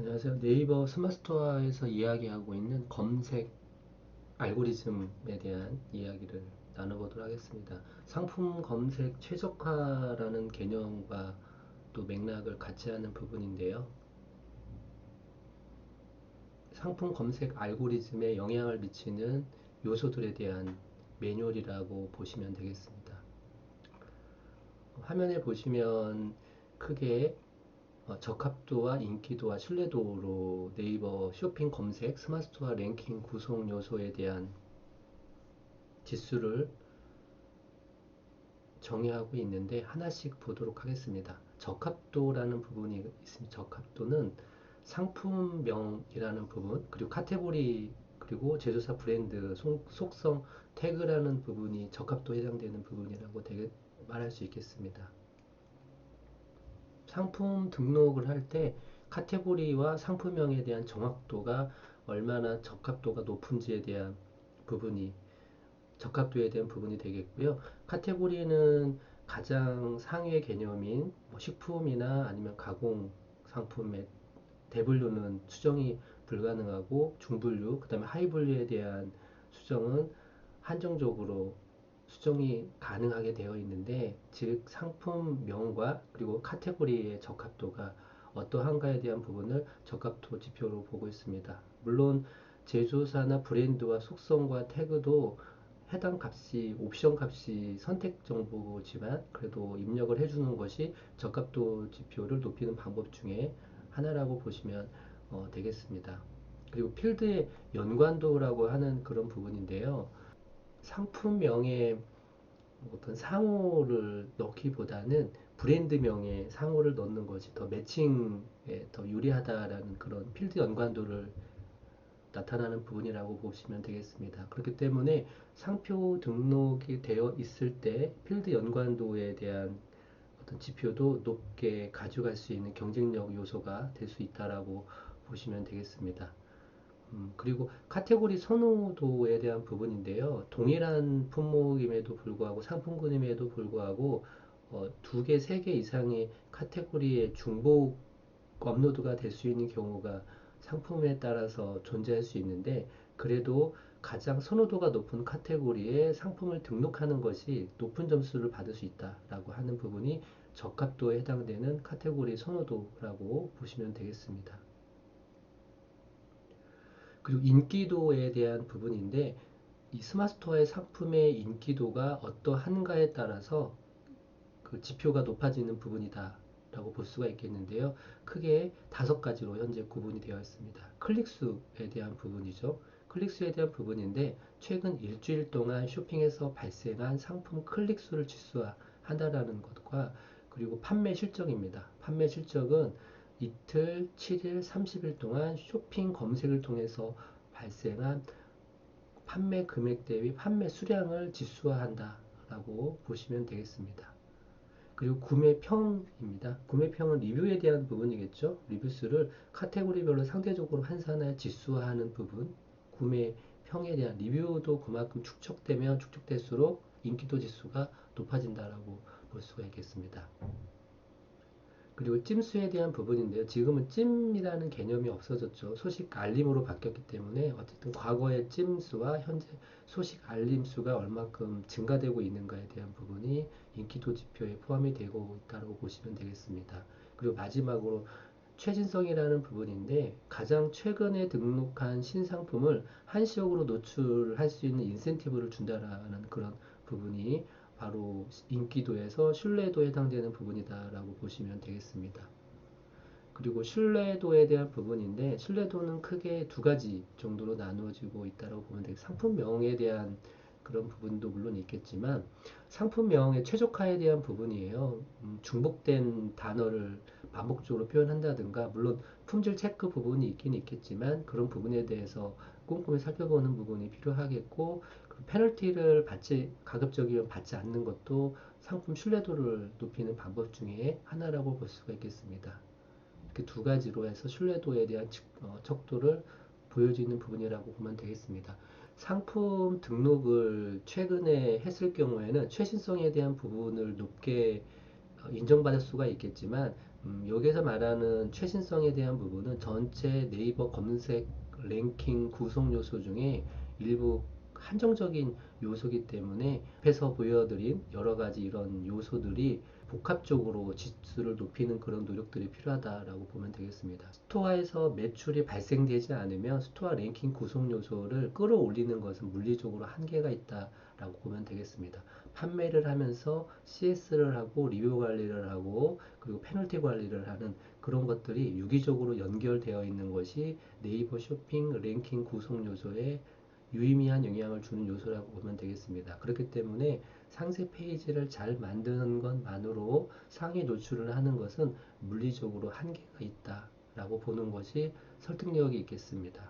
안녕하세요. 네이버 스마트스토어에서 이야기하고 있는 검색 알고리즘에 대한 이야기를 나눠보도록 하겠습니다. 상품 검색 최적화라는 개념과 또 맥락을 같이 하는 부분인데요. 상품 검색 알고리즘에 영향을 미치는 요소들에 대한 매뉴얼이라고 보시면 되겠습니다. 화면에 보시면 크게 적합도와 인기도와 신뢰도로 네이버 쇼핑 검색 스마트스토어 랭킹 구성 요소에 대한 지수를 정의하고 있는데 하나씩 보도록 하겠습니다. 적합도라는 부분이 있습니다. 적합도는 상품명이라는 부분, 그리고 카테고리, 그리고 제조사 브랜드, 속성, 태그라는 부분이 적합도에 해당되는 부분이라고 말할 수 있겠습니다. 상품 등록을 할 때 카테고리와 상품명에 대한 정확도가 얼마나 적합도가 높은지에 대한 부분이 적합도에 대한 부분이 되겠고요. 카테고리는 가장 상위의 개념인 뭐 식품이나 아니면 가공 상품의 대분류는 수정이 불가능하고 중분류, 그 다음에 하위분류에 대한 수정은 한정적으로 수정이 가능하게 되어 있는데, 즉 상품명과 그리고 카테고리의 적합도가 어떠한가에 대한 부분을 적합도 지표로 보고 있습니다. 물론 제조사나 브랜드와 속성과 태그도 해당 값이 옵션 값이 선택 정보지만 그래도 입력을 해주는 것이 적합도 지표를 높이는 방법 중에 하나라고 보시면 되겠습니다. 그리고 필드의 연관도라고 하는 그런 부분인데요. 상품명에 어떤 상호를 넣기보다는 브랜드명에 상호를 넣는 것이 더 매칭에 더 유리하다라는 그런 필드 연관도를 나타나는 부분이라고 보시면 되겠습니다. 그렇기 때문에 상표 등록이 되어 있을 때 필드 연관도에 대한 어떤 지표도 높게 가져갈 수 있는 경쟁력 요소가 될 수 있다라고 보시면 되겠습니다. 그리고 카테고리 선호도에 대한 부분인데요. 동일한 품목임에도 불구하고 상품군임에도 불구하고 두 개, 세 개 이상의 카테고리의 중복 업로드가 될 수 있는 경우가 상품에 따라서 존재할 수 있는데, 그래도 가장 선호도가 높은 카테고리에 상품을 등록하는 것이 높은 점수를 받을 수 있다라고 하는 부분이 적합도에 해당되는 카테고리 선호도라고 보시면 되겠습니다. 그리고 인기도에 대한 부분인데, 이 스마트스토어의 상품의 인기도가 어떠한가에 따라서 그 지표가 높아지는 부분이다 라고 볼 수가 있겠는데요. 크게 다섯 가지로 현재 구분이 되어 있습니다. 클릭수에 대한 부분이죠. 클릭수에 대한 부분인데, 최근 일주일 동안 쇼핑에서 발생한 상품 클릭수를 지수화한다라는 것과, 그리고 판매 실적입니다. 판매 실적은 이틀, 7일, 30일 동안 쇼핑 검색을 통해서 발생한 판매 금액 대비 판매 수량을 지수화한다라고 보시면 되겠습니다. 그리고 구매평입니다. 구매평은 리뷰에 대한 부분이겠죠. 리뷰수를 카테고리별로 상대적으로 환산하여 지수화하는 부분, 구매평에 대한 리뷰도 그만큼 축적되면 축적될수록 인기도 지수가 높아진다라고 볼 수가 있겠습니다. 그리고 찜수에 대한 부분인데요. 지금은 찜이라는 개념이 없어졌죠. 소식 알림으로 바뀌었기 때문에 어쨌든 과거의 찜수와 현재 소식 알림 수가 얼마큼 증가되고 있는가에 대한 부분이 인기도 지표에 포함이 되고 있다고 보시면 되겠습니다. 그리고 마지막으로 최신성이라는 부분인데, 가장 최근에 등록한 신상품을 한시적으로 노출할 수 있는 인센티브를 준다라는 그런 부분이 바로 인기도에서 신뢰도에 해당되는 부분이다라고 보시면 되겠습니다. 그리고 신뢰도에 대한 부분인데, 신뢰도는 크게 두 가지 정도로 나누어지고 있다고 보면 되겠습니다. 상품명에 대한 그런 부분도 물론 있겠지만, 상품명의 최적화에 대한 부분이에요. 중복된 단어를 반복적으로 표현한다든가, 물론 품질 체크 부분이 있긴 있겠지만 그런 부분에 대해서 꼼꼼히 살펴보는 부분이 필요하겠고, 페널티를 가급적이면 받지 않는 것도 상품 신뢰도를 높이는 방법 중에 하나라고 볼 수가 있겠습니다. 이렇게 두 가지로 해서 신뢰도에 대한 척도를 보여주는 부분이라고 보면 되겠습니다. 상품 등록을 최근에 했을 경우에는 최신성에 대한 부분을 높게 인정받을 수가 있겠지만 여기서 말하는 최신성에 대한 부분은 전체 네이버 검색 랭킹 구성 요소 중에 일부 한정적인 요소이기 때문에 앞에서 보여드린 여러 가지 이런 요소들이 복합적으로 지수를 높이는 그런 노력들이 필요하다라고 보면 되겠습니다. 스토어에서 매출이 발생되지 않으면 스토어 랭킹 구성 요소를 끌어올리는 것은 물리적으로 한계가 있다라고 보면 되겠습니다. 판매를 하면서 CS를 하고 리뷰 관리를 하고 그리고 페널티 관리를 하는 그런 것들이 유기적으로 연결되어 있는 것이 네이버 쇼핑 랭킹 구성 요소에 유의미한 영향을 주는 요소라고 보면 되겠습니다. 그렇기 때문에 상세 페이지를 잘 만드는 것만으로 상위 노출을 하는 것은 물리적으로 한계가 있다라고 보는 것이 설득력이 있겠습니다.